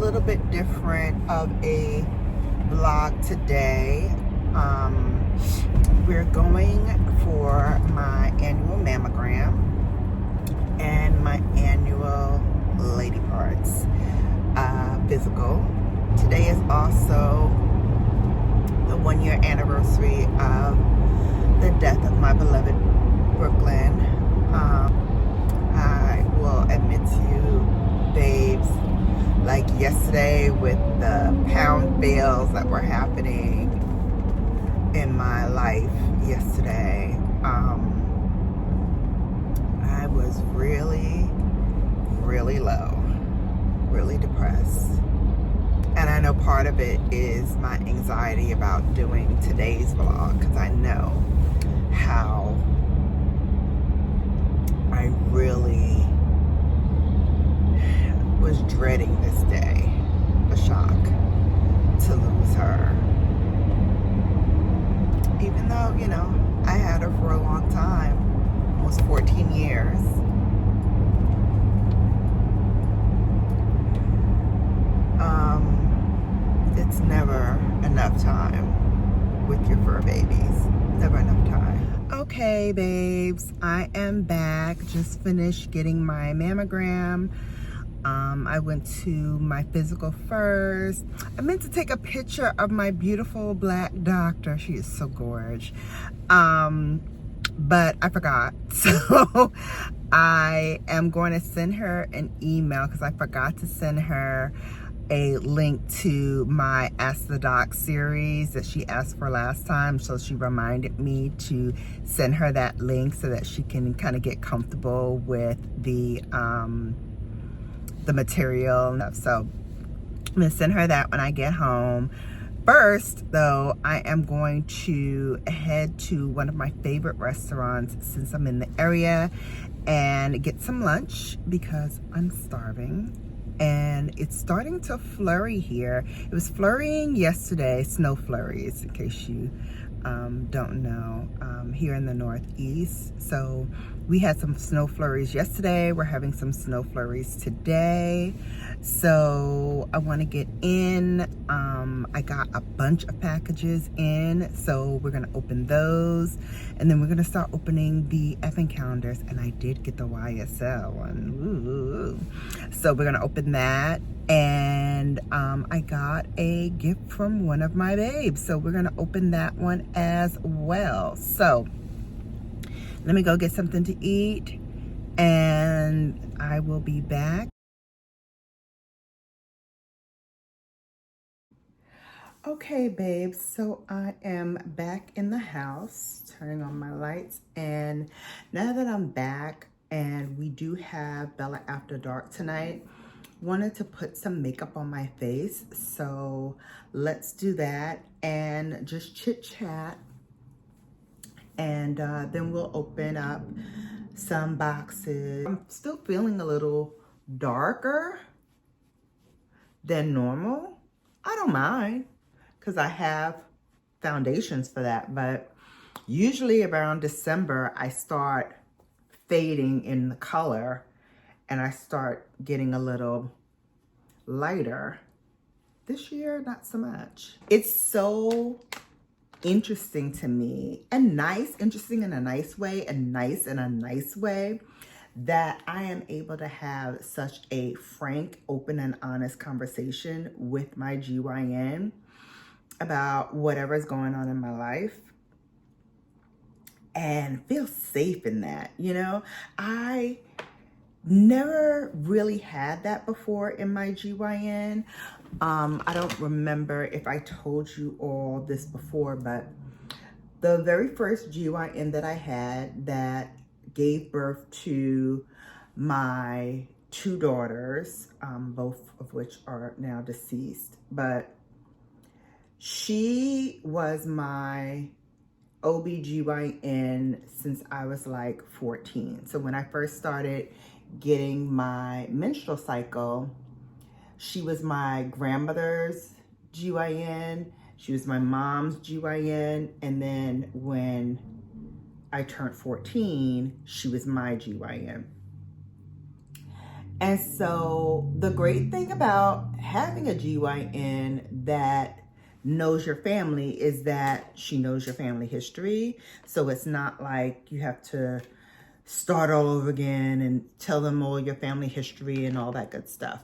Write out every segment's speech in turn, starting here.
little bit different of a vlog today. We're going for my annual mammogram and my annual lady parts physical. Today is also the 1-year anniversary of the death of my beloved Bklyn. I will admit to you, babes, like yesterday with the pound fails that were happening in my life yesterday, I was really low, really depressed. And I know part of it is my anxiety about doing today's vlog, because I know how I really was dreading this day, the shock to lose her. Even though, you know, I had her for a long time, almost 14 years. It's never enough time with your fur babies. Never enough time. Okay, babes, I am back. Just finished getting my mammogram. I went to my physical first. I meant to take a picture of my beautiful black doctor. She is so gorgeous. But I forgot. So I am going to send her an email because I forgot to send her a link to my Ask the Doc series that she asked for last time. So she reminded me to send her that link so that she can kind of get comfortable with the material and stuff. So I'm gonna send her that when I get home. First, though, I am going to head to one of my favorite restaurants since I'm in the area and get some lunch because I'm starving. And it's starting to flurry here. It was flurrying yesterday, snow flurries, in case you don't know, here in the Northeast. So we had some snow flurries yesterday. We're having some snow flurries today. So I want to get in. I got a bunch of packages in, so we're gonna open those, and then we're gonna start opening the effing calendars. And I did get the YSL one. Ooh. So we're gonna open that, and I got a gift from one of my babes, so we're gonna open that one as well. So let me go get something to eat, and I will be back. Okay, babes, so I am back in the house, turning on my lights, and now that I'm back and we do have Bella After Dark tonight, wanted to put some makeup on my face, so let's do that and just chit chat, and then we'll open up some boxes. I'm still feeling a little darker than normal. I don't mind, because I have foundations for that, but usually around December I start fading in the color and I start getting a little lighter. This year, not so much. It's so interesting to me, and nice, interesting in a nice way, and nice in a nice way, that I am able to have such a frank, open, and honest conversation with my GYN about whatever's going on in my life and feel safe in that. You know, I never really had that before in my GYN. I don't remember if I told you all this before, but the very first GYN that I had that gave birth to my 2 daughters, both of which are now deceased, but she was my OBGYN since I was like 14. So when I first started getting my menstrual cycle, she was my grandmother's GYN, she was my mom's GYN, and then when I turned 14, she was my GYN. And so the great thing about having a GYN that knows your family is that she knows your family history. So it's not like you have to start all over again and tell them all your family history and all that good stuff.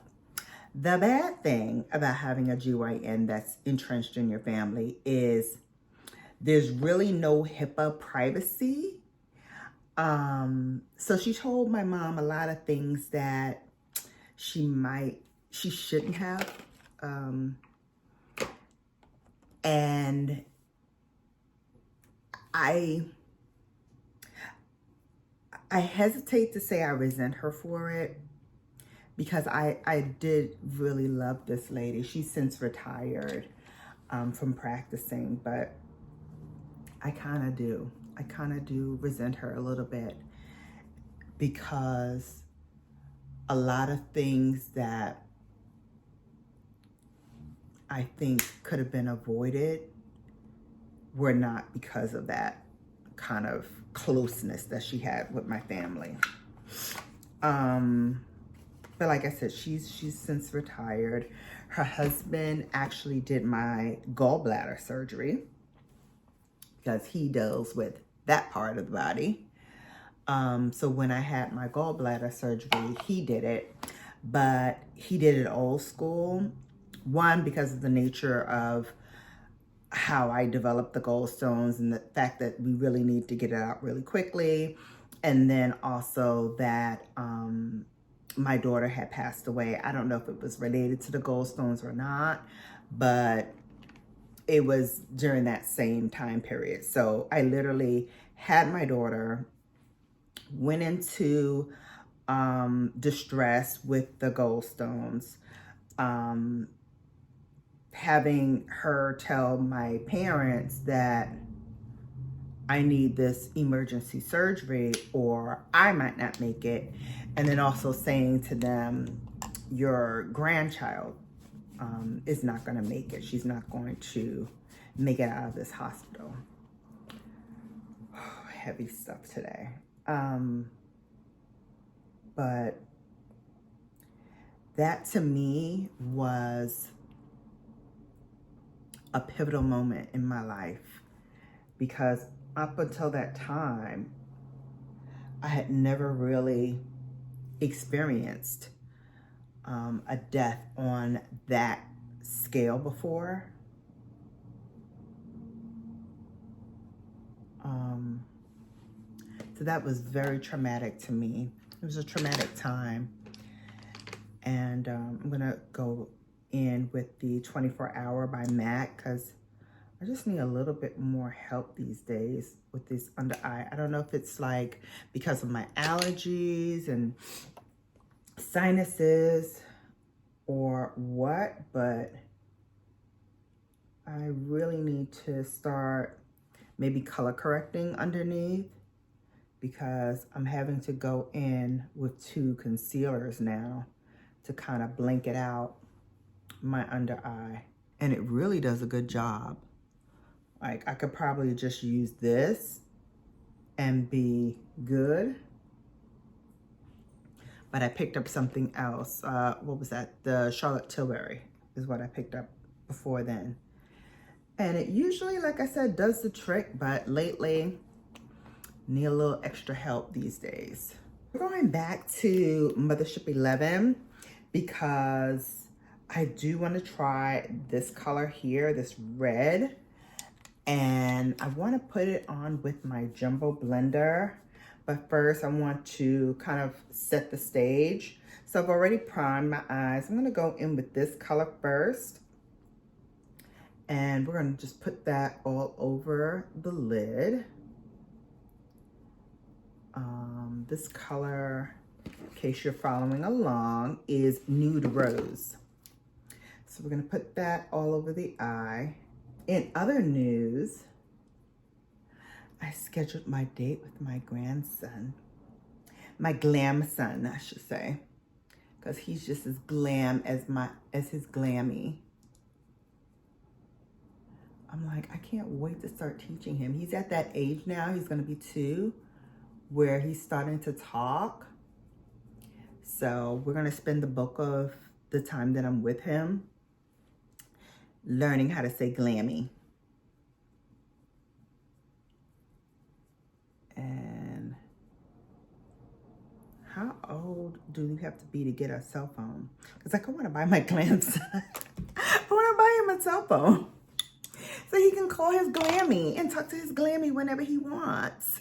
The bad thing about having a GYN that's entrenched in your family is there's really no HIPAA privacy. So she told my mom a lot of things that she shouldn't have. And I hesitate to say I resent her for it, because I did really love this lady. She's since retired from practicing, but I kind of do. I kind of do resent her a little bit, because a lot of things that I think could have been avoided were not because of that kind of closeness that she had with my family. But like I said, she's since retired. Her husband actually did my gallbladder surgery, because he deals with that part of the body. So when I had my gallbladder surgery, he did it, but he did it old school. One, because of the nature of how I developed the gallstones and the fact that we really need to get it out really quickly. And then also that my daughter had passed away. I don't know if it was related to the gallstones or not, but it was during that same time period. So I literally had my daughter, went into distress with the gallstones, having her tell my parents that I need this emergency surgery or I might not make it. And then also saying to them, your grandchild is not going to make it. She's not going to make it out of this hospital. Oh, heavy stuff today. But that to me was a pivotal moment in my life, because up until that time, I had never really experienced a death on that scale before. So that was very traumatic to me. It was a traumatic time. And I'm gonna go in with the 24-hour by MAC, because I just need a little bit more help these days with this under eye. I don't know if it's like because of my allergies and sinuses or what, but I really need to start maybe color correcting underneath, because I'm having to go in with 2 concealers now to kind of blanket out my under eye. And it really does a good job. Like, I could probably just use this and be good. But I picked up something else. What was that? The Charlotte Tilbury is what I picked up before then. And it usually, like I said, does the trick, but lately, need a little extra help these days. We're going back to Mothership 11 because I do want to try this color here, this red. And I want to put it on with my jumbo blender. But first, I want to kind of set the stage. So I've already primed my eyes. I'm going to go in with this color first. And we're going to just put that all over the lid. This color, in case you're following along, is Nude Rose. So we're going to put that all over the eye. In other news, I scheduled my date with my grandson. My glam son, I should say. Because he's just as glam as his glammy. I'm like, I can't wait to start teaching him. He's at that age now, he's going to be 2, where he's starting to talk. So we're gonna spend the bulk of the time that I'm with him learning how to say glammy. And how old do you have to be to get a cell phone? Because like, I want to buy my grandson. I want to buy him a cell phone so he can call his glammy and talk to his glammy whenever he wants.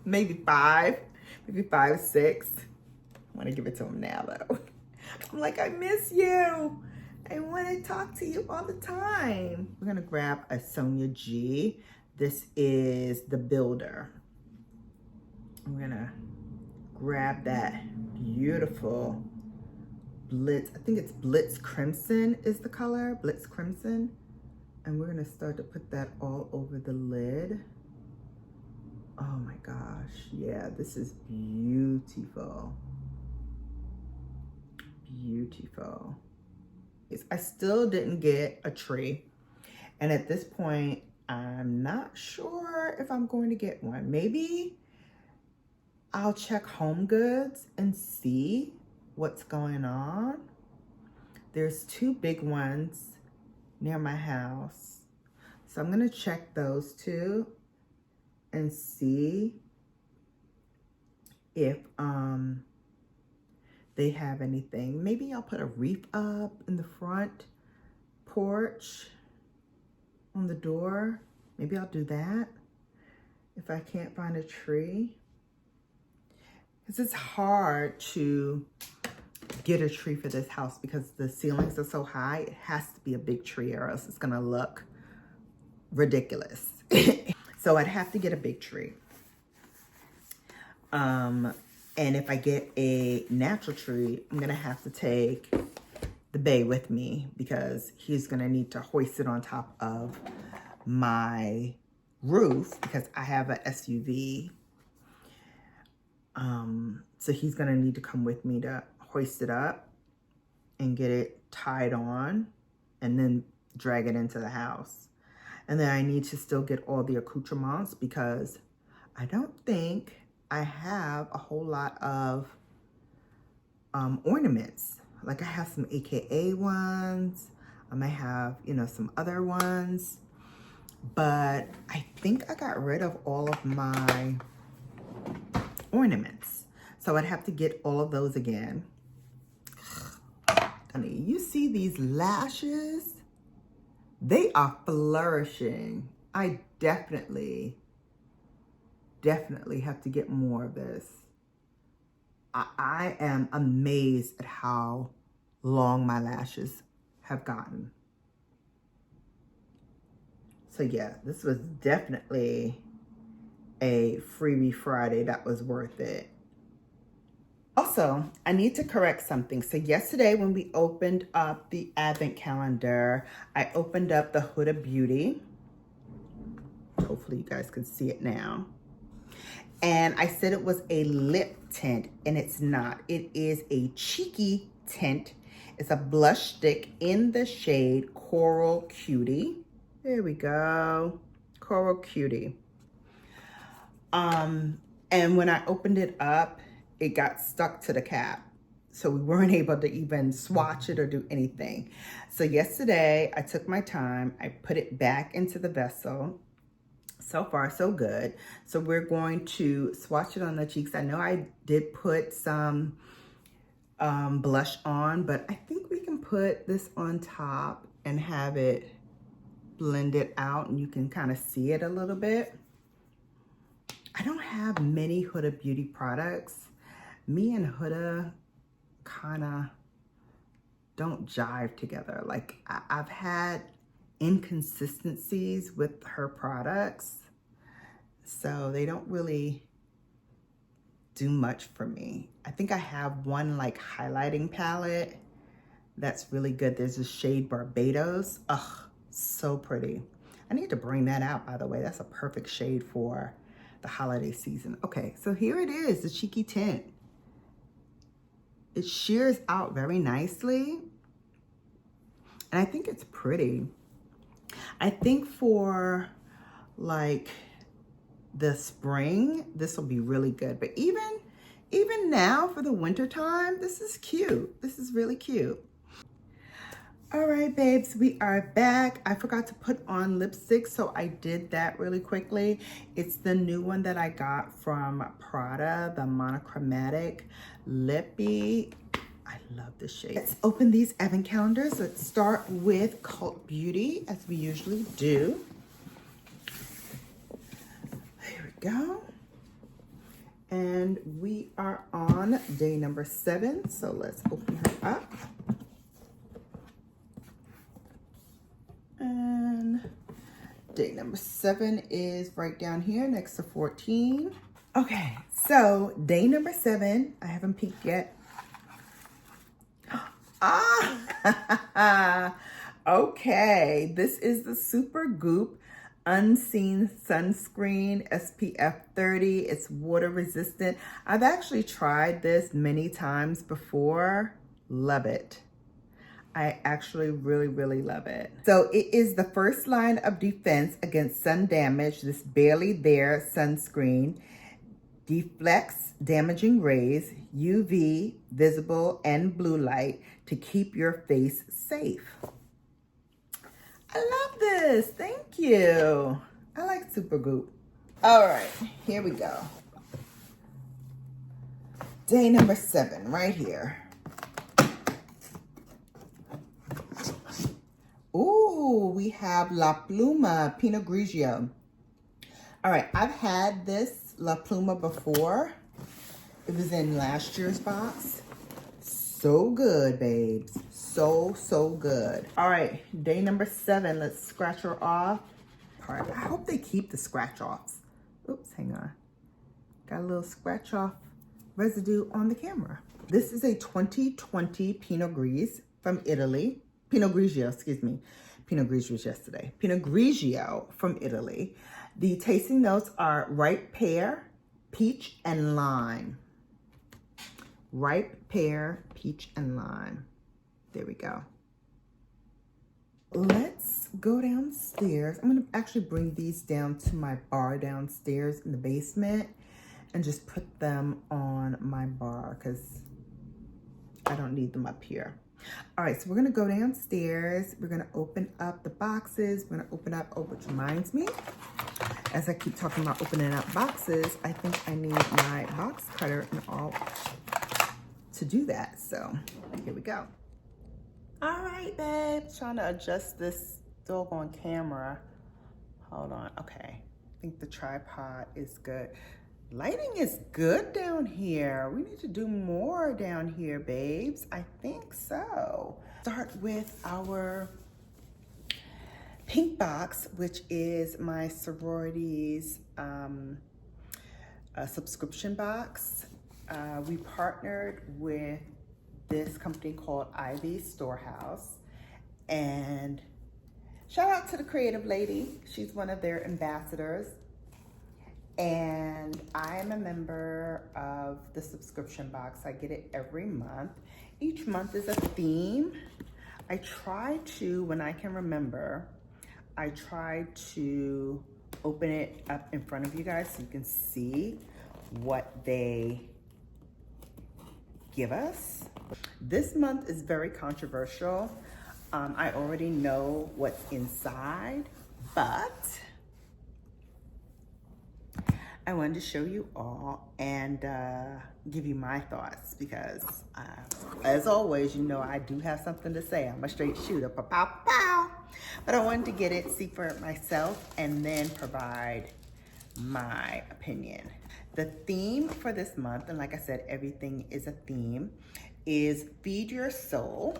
Maybe 5, maybe 5, 6. I want to give it to him now though. I'm like, I miss you. I want to talk to you all the time. We're gonna grab a Sonia G. This is the Builder. I'm gonna grab that beautiful Blitz. I think it's Blitz Crimson is the color, Blitz Crimson. And we're gonna start to put that all over the lid. Oh my gosh, yeah, this is beautiful. Beautiful. I still didn't get a tree. And at this point, I'm not sure if I'm going to get one. Maybe I'll check Home Goods and see what's going on. There's 2 big ones near my house. So I'm gonna check those 2 and see if they have anything. Maybe I'll put a wreath up in the front porch on the door. Maybe I'll do that if I can't find a tree. Because it's hard to get a tree for this house because the ceilings are so high. It has to be a big tree or else it's gonna look ridiculous. So I'd have to get a big tree. And if I get a natural tree, I'm gonna have to take the bay with me because he's gonna need to hoist it on top of my roof because I have an SUV. So he's gonna need to come with me to hoist it up and get it tied on and then drag it into the house. And then I need to still get all the accoutrements because I don't think I have a whole lot of ornaments. Like I have some AKA ones. I might have, you know, some other ones. But I think I got rid of all of my ornaments. So I'd have to get all of those again. Honey, you see these lashes? They are flourishing. I definitely have to get more of this. I am amazed at how long my lashes have gotten. So yeah, this was definitely a freebie Friday that was worth it. Also, I need to correct something. So yesterday when we opened up the advent calendar, I opened up the Huda Beauty. Hopefully you guys can see it now. And I said it was a lip tint, and it's not. It is a cheeky tint. It's a blush stick in the shade Coral Cutie. There we go, Coral Cutie. And when I opened it up, it got stuck to the cap. So we weren't able to even swatch it or do anything. So yesterday I took my time, I put it back into the vessel. So far, so good. So we're going to swatch it on the cheeks. I know I did put some blush on, but I think we can put this on top and have it blended out and you can kind of see it a little bit. I don't have many Huda Beauty products. Me and Huda kind of don't jive together. Like I've had inconsistencies with her products, so they don't really do much for me. I think I have one like highlighting palette that's really good. There's a shade Barbados. Ugh, so pretty. I need to bring that out, by the way. That's a perfect shade for the holiday season. Okay, so here it is, the cheeky tint. It shears out very nicely, and I think it's pretty. I think for like the spring, this will be really good. But even even now for the winter time, this is cute. This is really cute. All right, babes, we are back. I forgot to put on lipstick, so I did that really quickly. It's the new one that I got from Prada, the monochromatic lippy. I love this shade. Let's open these advent calendars. Let's start with Cult Beauty, as we usually do. Here we go. And we are on day number 7, so let's open her up. And day number 7 is right down here next to 14. Okay, so day number 7, I haven't peeked yet. Okay, this is the Super Goop Unseen Sunscreen SPF 30. It's water resistant. I've actually tried this many times before. Love it. I actually really love it. So it is the first line of defense against sun damage. This Barely There sunscreen deflects damaging rays, UV, visible, and blue light to keep your face safe. I love this. Thank you. I like Super Goop. All right, here we go. Day number 7 right here. Ooh, we have La Pluma Pinot Grigio. All right, I've had this La Pluma before. It was in last year's box. So good, babes. So good. All right, day number 7. Let's scratch her off. All right, I hope they keep the scratch offs. Oops, hang on. Got a little scratch off residue on the camera. This is a 2020 Pinot Gris from Italy. Pinot Grigio, excuse me. Pinot Grigio was yesterday. Pinot Grigio from Italy. The tasting notes are ripe pear, peach, and lime. Ripe pear, peach, and lime. There we go. Let's go downstairs. I'm gonna actually bring these down to my bar downstairs in the basement and just put them on my bar because I don't need them up here. All right, so we're gonna go downstairs. We're gonna open up the boxes. We're gonna open up, oh, which reminds me, as I keep talking about opening up boxes, I think I need my box cutter and all to do that. So here we go. All right, babe, trying to adjust this doggone camera. Hold on, okay. I think the tripod is good. Lighting is good down here. We need to do more down here, babes. I think so. Start with our pink box, which is my sorority's subscription box. We partnered with this company called Ivy Storehouse. And shout out to the creative lady. She's one of their ambassadors. And I am a member of the subscription box. I get it every month. Each month is a theme. I try to, when I can remember, I try to open it up in front of you guys so you can see what they give us. This month is very controversial. I already know what's inside, but I wanted to show you all and give you my thoughts because, as always, you know I do have something to say. I'm a straight shooter, pow, pow, pow. But I wanted to get it, see for myself, and then provide my opinion. The theme for this month, and like I said, everything is a theme, is Feed Your Soul.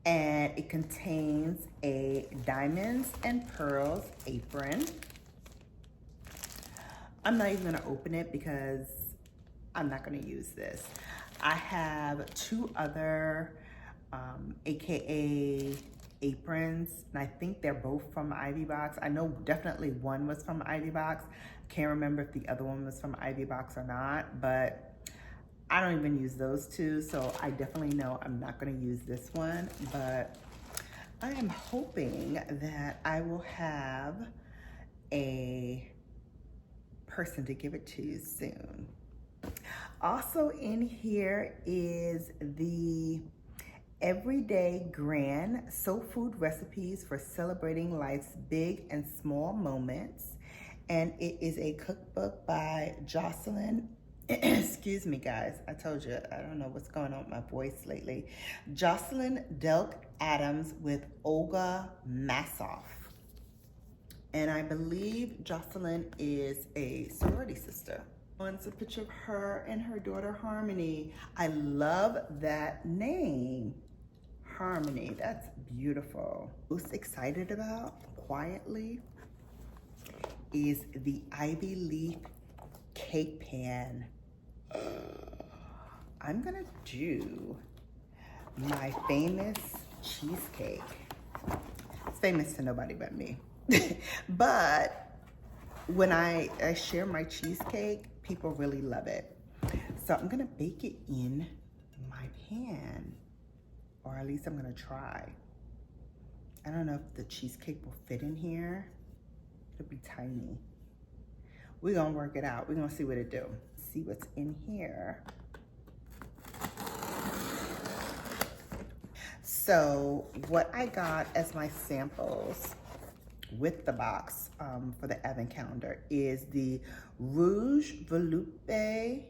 And it contains a diamonds and pearls apron. I'm not even gonna open it because I'm not gonna use this. I have 2 other AKA aprons, and I think they're both from Ivy Box. I know definitely one was from Ivy Box. Can't remember if the other one was from Ivy Box or not, but I don't even use those 2, so I definitely know I'm not gonna use this one, but I am hoping that I will have a person to give it to soon. Also in here is the Everyday Grand Soul Food Recipes for Celebrating Life's Big and Small Moments. And it is a cookbook by Jocelyn. Excuse me, guys. I told you, I don't know what's going on with my voice lately. Jocelyn Delk Adams with Olga Massoff. And I believe Jocelyn is a sorority sister. It's a picture of her and her daughter Harmony. I love that name, Harmony. That's beautiful. Most excited about, quietly, is the Ivy Leaf cake pan. I'm gonna do my famous cheesecake. It's famous to nobody but me. But when I share my cheesecake, people really love it. So I'm gonna bake it in my pan, or at least I'm gonna try. I don't know if the cheesecake will fit in here. It'll be tiny. We're gonna work it out. We're gonna see what it do. See what's in here. So what I got as my samples with the box for the advent calendar is the Rouge Volupte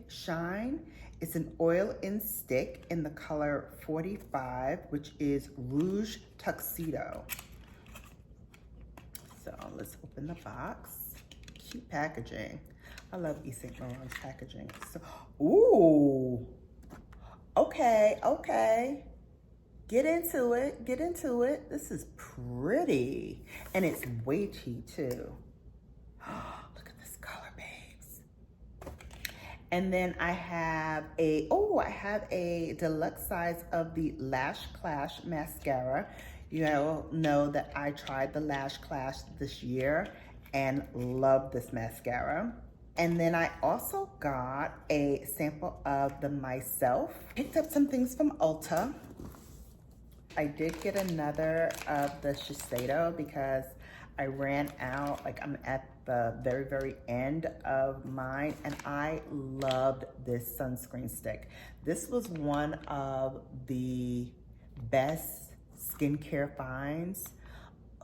Shine. It's an oil in stick in the color 45, which is Rouge Tuxedo. So let's open the box. Cute packaging. I love Yves Saint Laurent's packaging. So, ooh, okay. Get into it. This is pretty. And it's weighty too. Look at this color, babes. And then I have a deluxe size of the Lash Clash mascara. You know that I tried the Lash Clash this year and love this mascara. And then I also got a sample of the Myself. Picked up some things from Ulta. I did get another of the Shiseido because I ran out, like I'm at the very, very end of mine, and I loved this sunscreen stick. This was one of the best skincare finds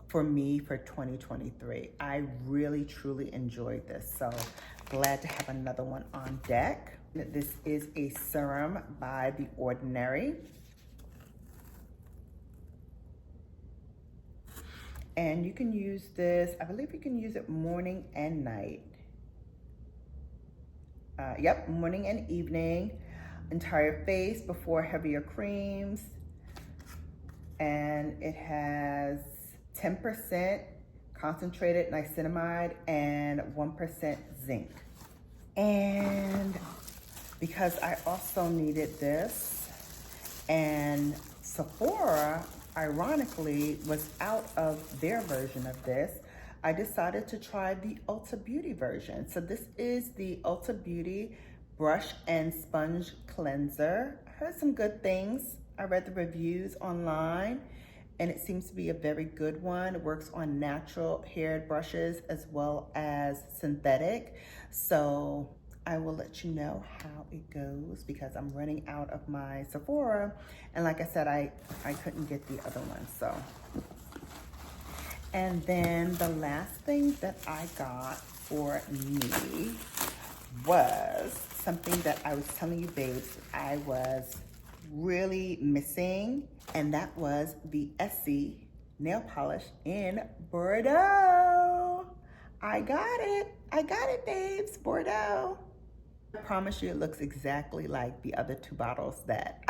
for me for 2023. I really, truly enjoyed this. So glad to have another one on deck. This is a serum by The Ordinary. And you can use this, I believe you can use it morning and night. Yep, morning and evening. Entire face before heavier creams. And it has 10% concentrated niacinamide and 1% zinc. And because I also needed this, and Sephora, ironically, was out of their version of this, I decided to try the Ulta Beauty version. So this is the Ulta Beauty Brush and Sponge Cleanser. I heard some good things. I read the reviews online, and it seems to be a very good one. It works on natural haired brushes as well as synthetic. So I will let you know how it goes because I'm running out of my Sephora. And like I said, I couldn't get the other one, so. And then the last thing that I got for me was something that I was telling you, babes, I was really missing. And that was the Essie nail polish in Bordeaux. I got it, babes, Bordeaux. I promise you it looks exactly like the other two bottles that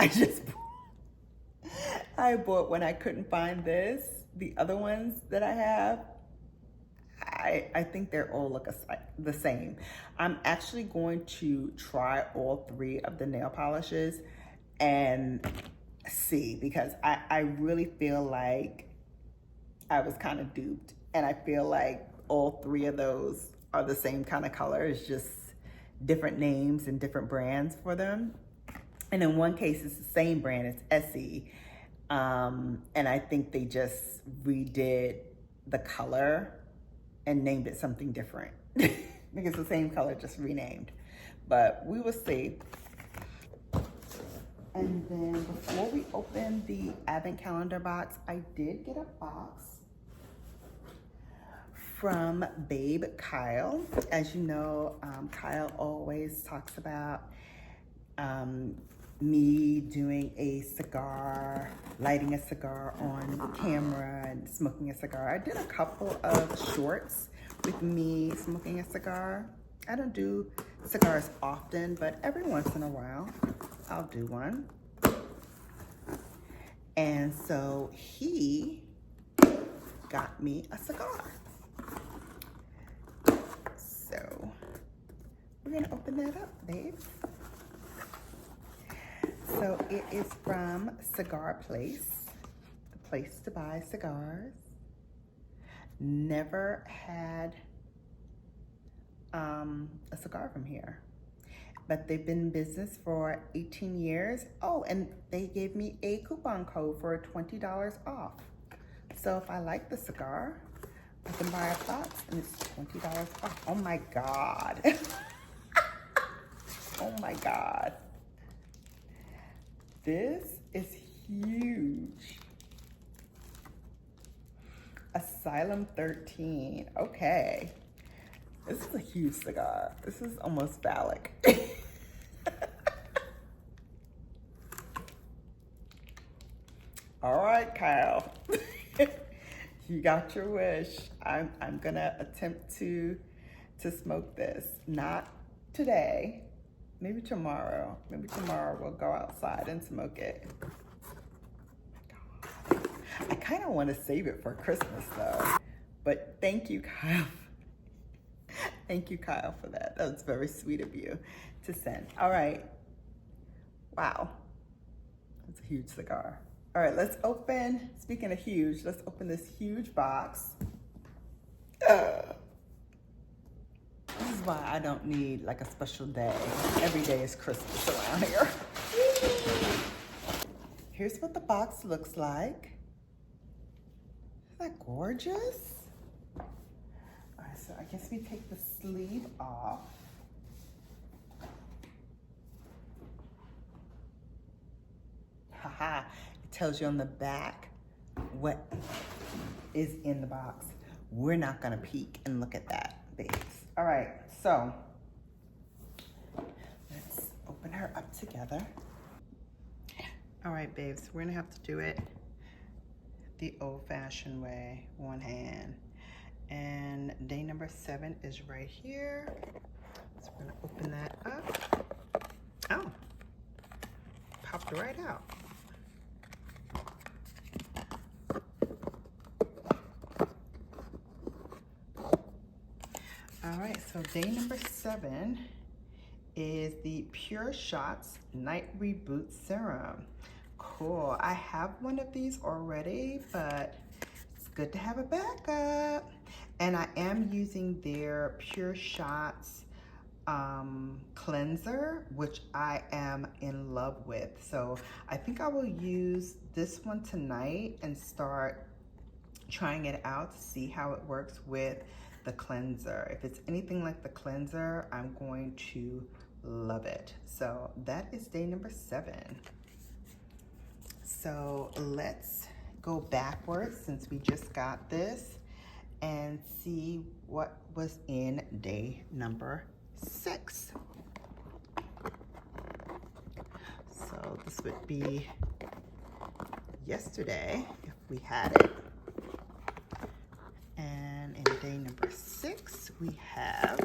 I bought when I couldn't find this. The other ones that I have, I think they're all look the same. I'm actually going to try all three of the nail polishes and see, because I really feel like I was kind of duped, and I feel like all three of those are the same kind of color. It's just different names and different brands for them. And in one case, it's the same brand, it's Essie. And I think they just redid the color and named it something different. I think it's the same color, just renamed. but we will see. And then before we open the advent calendar box, I did get a box from Babe Kyle. As you know, Kyle always talks about me doing a cigar, lighting a cigar on camera and smoking a cigar. I did a couple of shorts with me smoking a cigar. I don't do cigars often, but every once in a while I'll do one. And so he got me a cigar. So we're gonna open that up, babe. So it is from Cigar Place, the place to buy cigars. Never had a cigar from here, but they've been in business for 18 years. Oh, and they gave me a coupon code for $20 off. So if I like the cigar, I can buy a box and it's $20 off. Oh my God. Oh my God. This is huge. Asylum 13. Okay. This is a huge cigar. This is almost phallic. All right, Kyle. You got your wish. I'm gonna attempt to smoke this. Not today. Maybe tomorrow. Maybe tomorrow we'll go outside and smoke it. Oh my God. I kind of want to save it for Christmas though. But thank you, Kyle. Thank you, Kyle, for that. That was very sweet of you to send. All right. Wow. That's a huge cigar. All right, let's open, speaking of huge, let's open this huge box. This is why I don't need like a special day. Every day is Christmas around here. Here's what the box looks like. Isn't that gorgeous? All right, so I guess we take the sleeve off. Haha, it tells you on the back what is in the box. We're not gonna peek and look at that, babes. All right, so let's open her up together. All right, babes, we're gonna have to do it the old-fashioned way, one hand. And day number 7 is right here. So we're gonna open that up. Oh, popped right out. All right, so day number 7 is the Pure Shots Night Reboot Serum. Cool, I have one of these already, but it's good to have a backup. And I am using their Pure Shots cleanser, which I am in love with. So I think I will use this one tonight and start trying it out to see how it works with the cleanser. If it's anything like the cleanser, I'm going to love it. So that is day number 7. So let's go backwards since we just got this and see what was in day number 6. So this would be yesterday if we had it. And in day number 6, we have,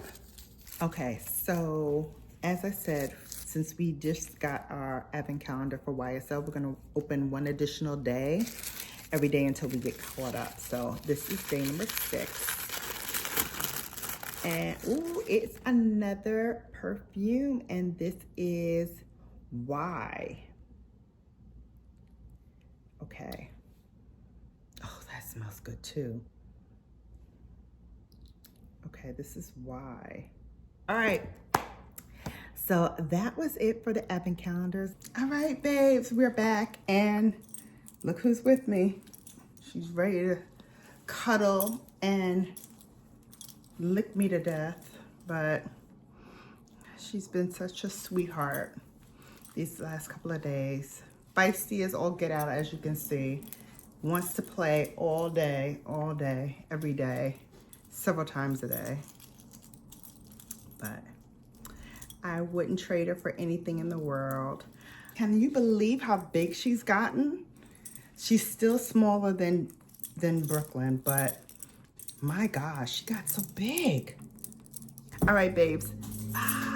okay, so as I said, since we just got our advent calendar for YSL, we're gonna open one additional day every day until we get caught up. So this is day number 6. And ooh, it's another perfume, and this is Y. Okay. Oh, that smells good too. Okay, this is Y. All right. So that was it for the advent calendars. All right, babes, we're back, and look who's with me. She's ready to cuddle and lick me to death, but She's been such a sweetheart these last couple of days. Feisty as all get out, as you can see. Wants to play all day, every day, several times a day. But I wouldn't trade her for anything in the world. Can you believe how big she's gotten? She's still smaller than Bklyn, but my gosh, she got so big. All right, babes. Bye.